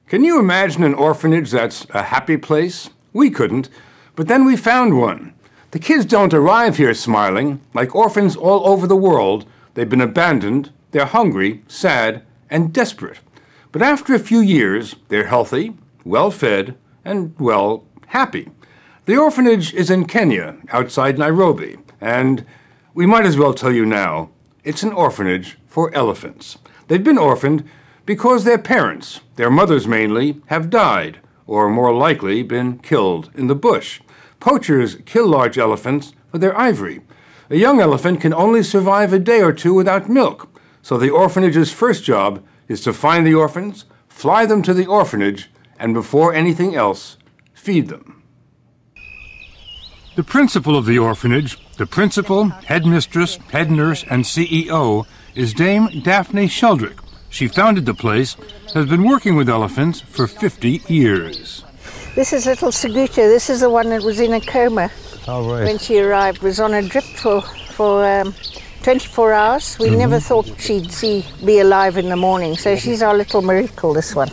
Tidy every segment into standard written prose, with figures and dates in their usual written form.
Can you imagine an orphanage that's a happy place? We couldn't, but then we found one. The kids don't arrive here smiling. Like orphans all over the world, they've been abandoned, they're hungry, sad, and desperate. But after a few years, they're healthy, well-fed, and, well, happy. The orphanage is in Kenya, outside Nairobi, and we might as well tell you now, it's an orphanage for elephants. They've been orphaned because their parents, their mothers mainly, have died, or more likely been killed in the bush. Poachers kill large elephants for their ivory. A young elephant can only survive a day or two without milk, so the orphanage's first job is to find the orphans, fly them to the orphanage, and before anything else, feed them. The principal of the orphanage, the principal, headmistress, head nurse, and CEO, is Dame Daphne Sheldrick. She founded the place, has been working with elephants for 50 years. This is little Seguta. This is the one that was in a coma when she arrived. Was on a drip for 24 hours. We never thought she'd be alive in the morning, so she's our little miracle, this one.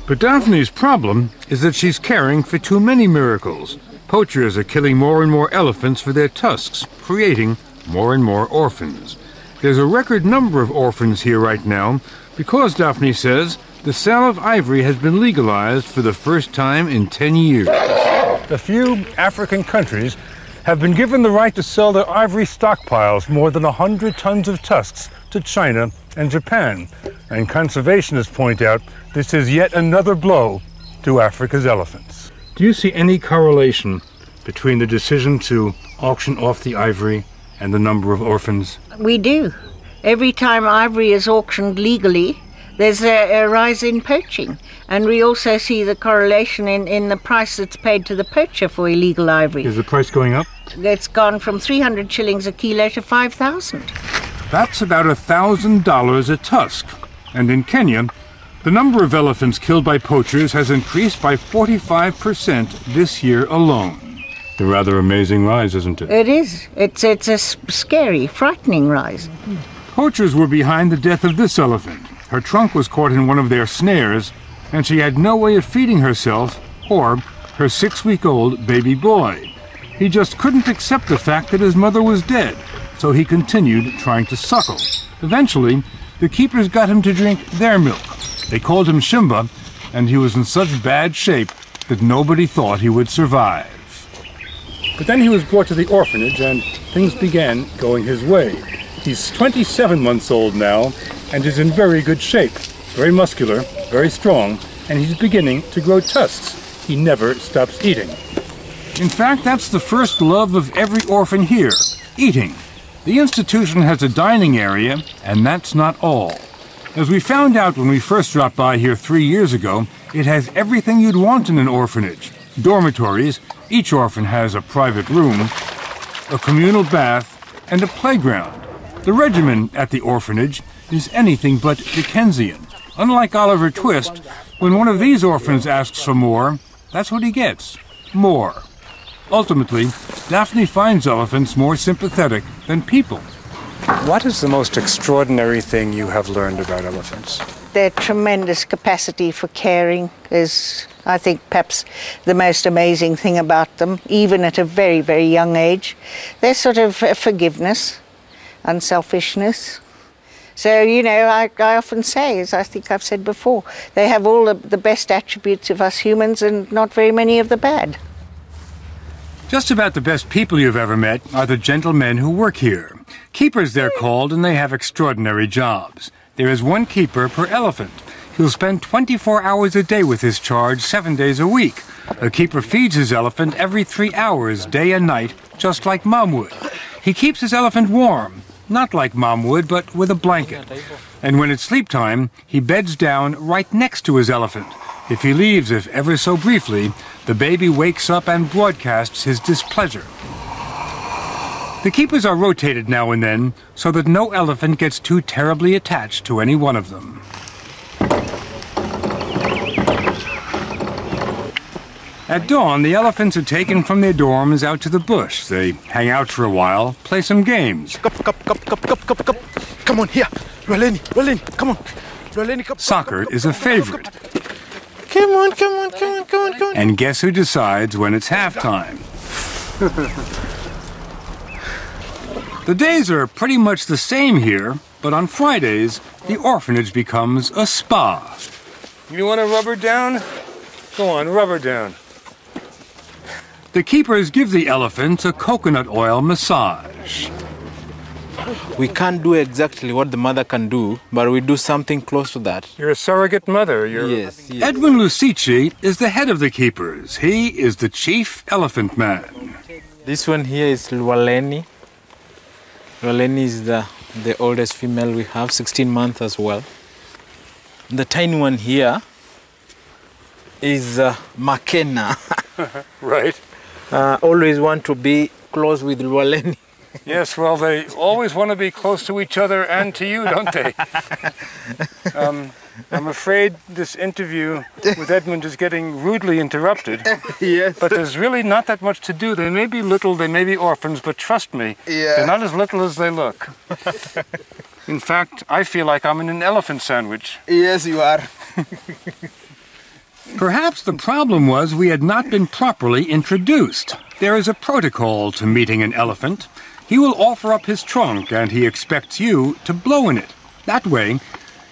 But Daphne's problem is that she's caring for too many miracles. Poachers are killing more and more elephants for their tusks, creating more and more orphans. There's a record number of orphans here right now because, Daphne says, the sale of ivory has been legalized for the first time in 10 years. A few African countries have been given the right to sell their ivory stockpiles, more than 100 tons of tusks, to China and Japan. And conservationists point out this is yet another blow to Africa's elephants. Do you see any correlation between the decision to auction off the ivory and the number of orphans? We do. Every time ivory is auctioned legally, there's a rise in poaching. And we also see the correlation in the price that's paid to the poacher for illegal ivory. Is the price going up? It's gone from 300 shillings a kilo to 5,000. That's about $1,000 a tusk. And in Kenya, the number of elephants killed by poachers has increased by 45% this year alone. A rather amazing rise, isn't it? It is. It's a scary, frightening rise. Poachers were behind the death of this elephant. Her trunk was caught in one of their snares, and she had no way of feeding herself or her 6-week-old baby boy. He just couldn't accept the fact that his mother was dead, so he continued trying to suckle. Eventually, the keepers got him to drink their milk. They called him Shimba, and he was in such bad shape that nobody thought he would survive. But then he was brought to the orphanage, and things began going his way. He's 27 months old now, and is in very good shape. Very muscular, very strong, and he's beginning to grow tusks. He never stops eating. In fact, that's the first love of every orphan here, eating. The institution has a dining area, and that's not all. As we found out when we first dropped by here 3 years ago, it has everything you'd want in an orphanage. Dormitories, each orphan has a private room, a communal bath, and a playground. The regimen at the orphanage is anything but Dickensian. Unlike Oliver Twist, when one of these orphans asks for more, that's what he gets, more. Ultimately, Daphne finds elephants more sympathetic than people. What is the most extraordinary thing you have learned about elephants? Their tremendous capacity for caring is, I think, perhaps the most amazing thing about them, even at a very, very young age. Their sort of forgiveness, unselfishness. So, you know, I often say, as I think I've said before, they have all the best attributes of us humans and not very many of the bad. Just about the best people you've ever met are the gentlemen who work here. Keepers, they're called, and they have extraordinary jobs. There is one keeper per elephant. He'll spend 24 hours a day with his charge, 7 days a week. A keeper feeds his elephant every 3 hours, day and night, just like Mom would. He keeps his elephant warm, not like Mom would, but with a blanket. And when it's sleep time, he beds down right next to his elephant. If he leaves, if ever so briefly, the baby wakes up and broadcasts his displeasure. The keepers are rotated now and then, so that no elephant gets too terribly attached to any one of them. At dawn, the elephants are taken from their dorms out to the bush. They hang out for a while, play some games. Come on, here. Roleni, come on. Soccer is a favorite. Come on, come on, come on, come on, come on. And guess who decides when it's halftime? The days are pretty much the same here, but on Fridays, the orphanage becomes a spa. You want to rubber down? Go on, rubber down. The keepers give the elephants a coconut oil massage. We can't do exactly what the mother can do, but we do something close to that. You're a surrogate mother. Yes, yes. Edwin Lucici is the head of the keepers. He is the chief elephant man. This one here is Lwaleni. Lwaleni is the oldest female we have, 16 months as well. The tiny one here is Makena. Right. Always want to be close with Lwaleni. Yes, well, they always want to be close to each other and to you, don't they? I'm afraid this interview with Edmund is getting rudely interrupted. Yes. But there's really not that much to do. They may be little, they may be orphans, but trust me, they're not as little as they look. In fact, I feel like I'm in an elephant sandwich. Yes, you are. Perhaps the problem was we had not been properly introduced. There is a protocol to meeting an elephant. He will offer up his trunk and he expects you to blow in it. That way,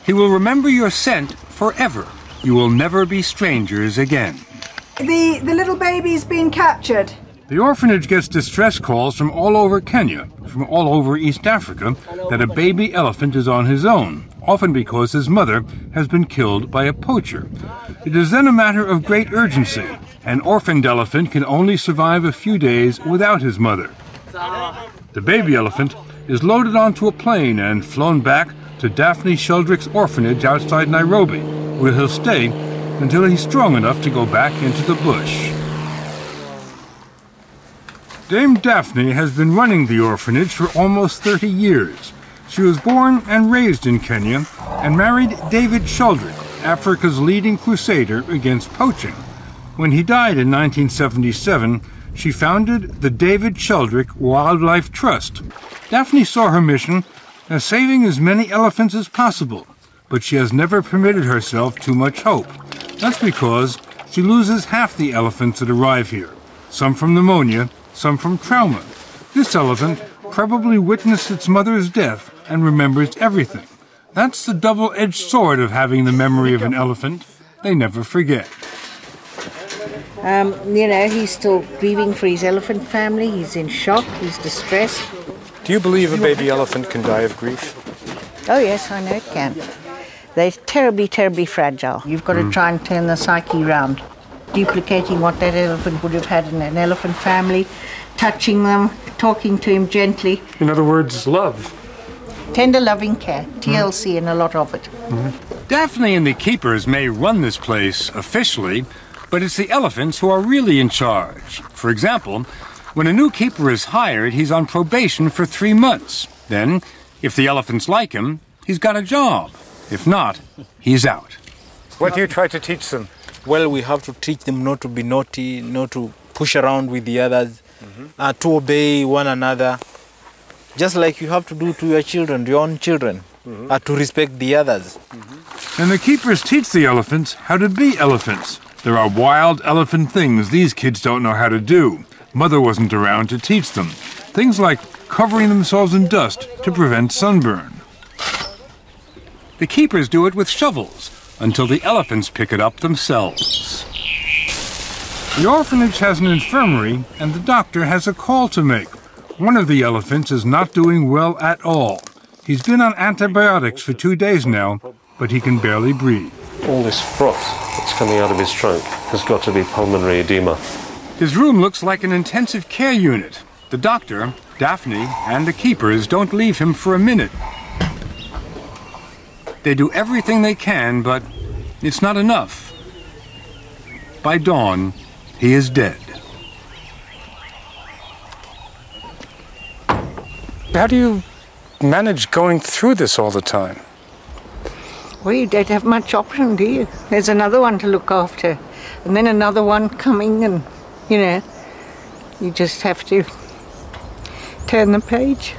he will remember your scent forever. You will never be strangers again. The little baby's been captured. The orphanage gets distress calls from all over Kenya, from all over East Africa, that a baby elephant is on his own, often because his mother has been killed by a poacher. It is then a matter of great urgency. An orphaned elephant can only survive a few days without his mother. The baby elephant is loaded onto a plane and flown back to Daphne Sheldrick's orphanage outside Nairobi, where he'll stay until he's strong enough to go back into the bush. Dame Daphne has been running the orphanage for almost 30 years. She was born and raised in Kenya and married David Sheldrick, Africa's leading crusader against poaching. When he died in 1977, she founded the David Sheldrick Wildlife Trust. Daphne saw her mission as saving as many elephants as possible, but she has never permitted herself too much hope. That's because she loses half the elephants that arrive here, some from pneumonia, some from trauma. This elephant probably witnessed its mother's death and remembers everything. That's the double-edged sword of having the memory of an elephant. They never forget. He's still grieving for his elephant family. He's in shock. He's distressed. Do you believe a baby elephant can die of grief? Oh, yes, I know it can. They're terribly, terribly fragile. You've got to try and turn the psyche round. Duplicating what that elephant would have had in an elephant family, touching them, talking to him gently. In other words, love. Tender loving care, TLC, and a lot of it. Daphne and the keepers may run this place officially, but it's the elephants who are really in charge. For example, when a new keeper is hired, he's on probation for 3 months. Then, if the elephants like him, he's got a job. If not, he's out. What do you try to teach them? Well, we have to teach them not to be naughty, not to push around with the others, to obey one another. Just like you have to do to your children, your own children, to respect the others. And the keepers teach the elephants how to be elephants. There are wild elephant things these kids don't know how to do. Mother wasn't around to teach them. Things like covering themselves in dust to prevent sunburn. The keepers do it with shovels until the elephants pick it up themselves. The orphanage has an infirmary and the doctor has a call to make. One of the elephants is not doing well at all. He's been on antibiotics for 2 days now, but he can barely breathe. All this froth that's coming out of his trunk has got to be pulmonary edema. His room looks like an intensive care unit. The doctor, Daphne, and the keepers don't leave him for a minute. They do everything they can, but it's not enough. By dawn, he is dead. How do you manage going through this all the time? Well, you don't have much option, do you? There's another one to look after, and then another one coming, and, you just have to turn the page.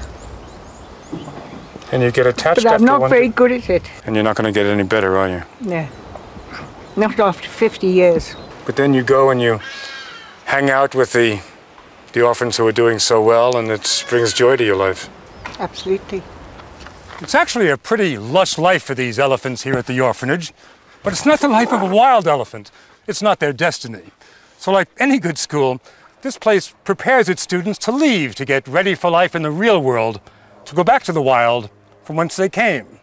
And you get attached But I'm after not one very good at it. And you're not going to get any better, are you? No. Not after 50 years. But then you go and you hang out with the orphans who are doing so well, and it brings joy to your life. Absolutely. It's actually a pretty lush life for these elephants here at the orphanage, but it's not the life of a wild elephant. It's not their destiny. So like any good school, this place prepares its students to leave, to get ready for life in the real world, to go back to the wild from whence they came.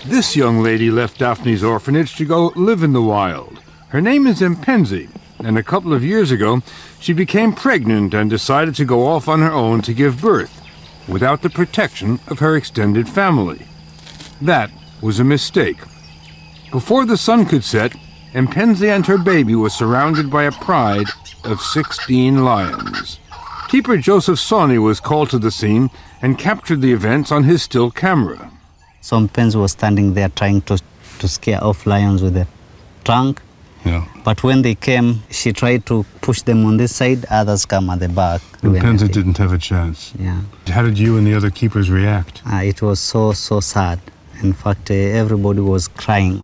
This young lady left Daphne's orphanage to go live in the wild. Her name is Mpenzi, and a couple of years ago, she became pregnant and decided to go off on her own to give birth, without the protection of her extended family. That was a mistake. Before the sun could set, Mpenzi and her baby were surrounded by a pride of 16 lions. Keeper Joseph Sawney was called to the scene and captured the events on his still camera. So Mpenzi was standing there trying to scare off lions with a trunk. Yeah. But when they came, she tried to push them on this side, others come at the back. Mpenzi didn't have a chance. Yeah. How did you and the other keepers react? It was so sad. In fact, everybody was crying.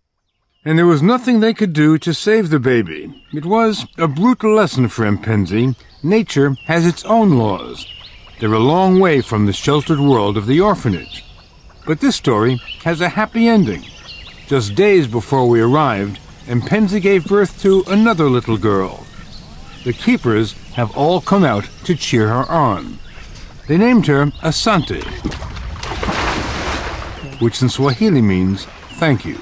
And there was nothing they could do to save the baby. It was a brutal lesson for Mpenzi. Nature has its own laws. They're a long way from the sheltered world of the orphanage. But this story has a happy ending. Just days before we arrived, Mpenzi gave birth to another little girl. The keepers have all come out to cheer her on. They named her Asante, which in Swahili means thank you.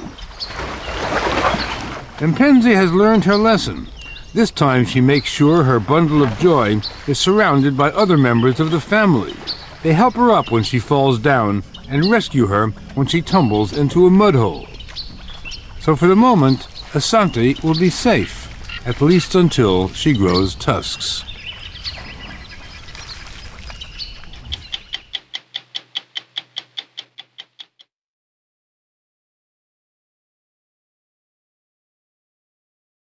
Mpenzi has learned her lesson. This time she makes sure her bundle of joy is surrounded by other members of the family. They help her up when she falls down and rescue her when she tumbles into a mud hole. So for the moment, Asante will be safe, at least until she grows tusks.